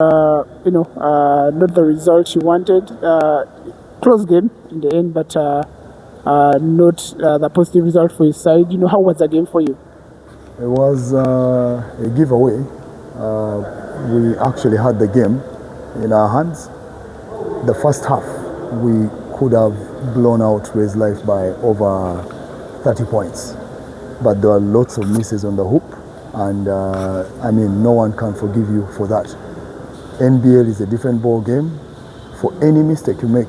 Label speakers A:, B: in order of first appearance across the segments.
A: not the result you wanted. Close game in the end, but not the positive result for his side. How was the game for you?
B: It was a giveaway. We actually had the game in our hands. The first half, we could have blown out Rezlife by over 30 points. But there were lots of misses on the hoop, and no one can forgive you for that. NBL is a different ball game. For any mistake you make,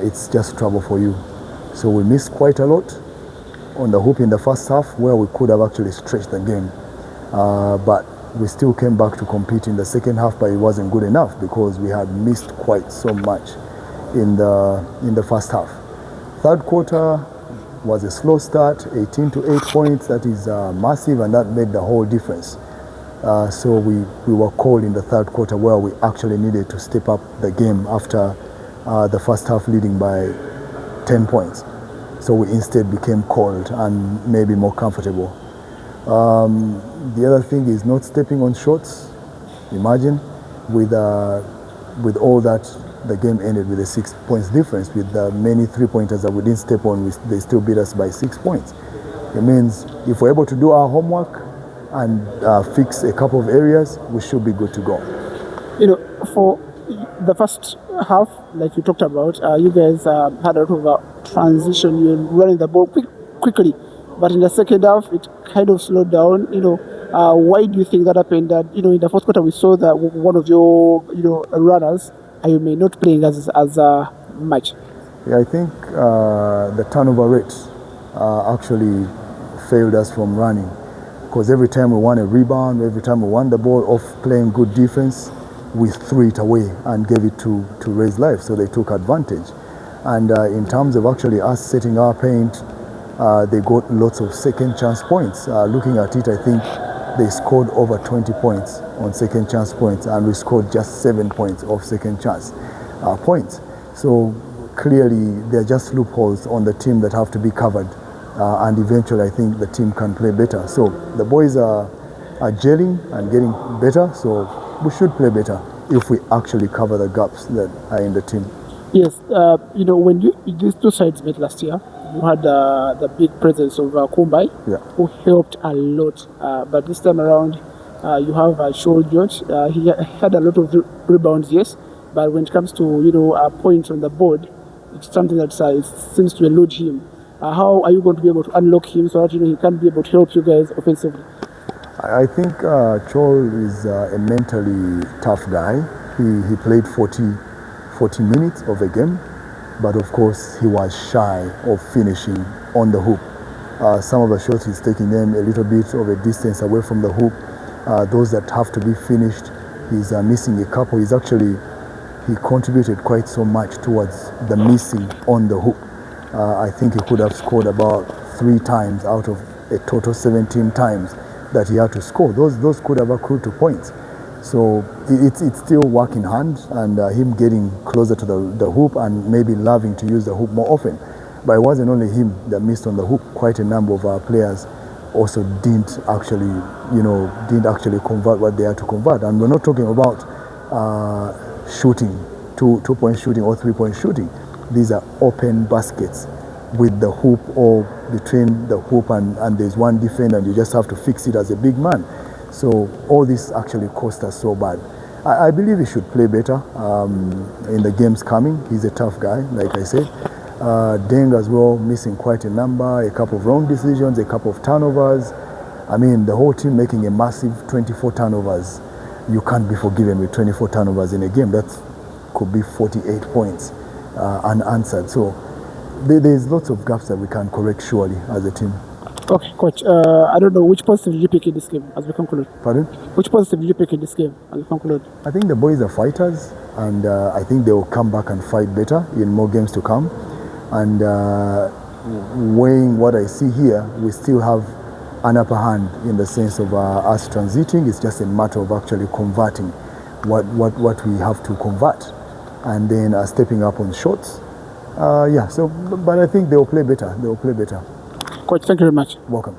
B: it's just trouble for you. So we missed quite a lot on the hoop in the first half, where we could have actually stretched the game. But we still came back to compete in the second half, but it wasn't good enough because we had missed quite so much in the first half. Third quarter was a slow start, 18 to 8 points. That is massive, and that made the whole difference. So we were called in the third quarter, where we actually needed to step up the game after the first half leading by 10 points. So we instead became cold and maybe more comfortable. The other thing is not stepping on shots. Imagine with all that, the game ended with a 6 points difference. With the many 3-pointers that we didn't step on, they still beat us by 6 points. It means if we're able to do our homework and fix a couple of areas, we should be good to go.
A: For the first half, like you talked about, you guys had a lot of a transition. You're running the ball quickly, but in the second half, it kind of slowed down. Why do you think that happened? That in the fourth quarter, we saw that one of your runners, you may not playing as much.
B: Yeah, I think the turnover rate actually failed us from running, because every time we won a rebound, every time we won the ball off playing good defense, we threw it away and gave it to Rezlife, so they took advantage. And in terms of actually us setting our paint, they got lots of second chance points. Looking at it, I think they scored over 20 points on second chance points, and we scored just 7 points of second chance points. So clearly there are just loopholes on the team that have to be covered, and eventually I think the team can play better. So the boys are gelling and getting better, so we should play better if we actually cover the gaps that are in the team.
A: Yes, when these two sides met last year, you had the big presence of Kumbai, who helped a lot. But this time around, you have Shoal George. He had a lot of rebounds, yes, but when it comes to points on the board, it's something that it seems to elude him. How are you going to be able to unlock him so that he can be able to help you guys offensively?
B: I think Chol is a mentally tough guy. He played 40 minutes of a game, but of course he was shy of finishing on the hoop. Some of the shots he's taking them a little bit of a distance away from the hoop. Those that have to be finished, he's missing a couple. He contributed quite so much towards the missing on the hoop. I think he could have scored about 3 times out of a total 17 times that he had to score. Those could have accrued to points. So it's still work in hand, and him getting closer to the hoop and maybe loving to use the hoop more often. But it wasn't only him that missed on the hoop. Quite a number of our players also didn't actually convert what they had to convert. And we're not talking about shooting, two-point shooting or 3-point shooting. These are open baskets with the hoop or between the hoop and there's one defender, and you just have to fix it as a big man. So all this actually cost us so bad. I believe he should play better in the games coming. He's a tough guy, like I said. Deng as well, missing quite a number, a couple of wrong decisions, a couple of turnovers. I mean, the whole team making a massive 24 turnovers. You can't be forgiven with 24 turnovers in a game. That could be 48 points unanswered. So there's lots of gaps that we can correct surely as a team.
A: Okay, Coach. I don't know, which positive did you pick in this game as we conclude?
B: Pardon?
A: Which positive did you pick in this game as we conclude?
B: I think the boys are fighters, and I think they will come back and fight better in more games to come. And weighing what I see here, we still have an upper hand in the sense of us transiting. It's just a matter of actually converting what we have to convert, and then stepping up on shots. But I think they will play better. Coach,
A: thank you very much.
B: Welcome.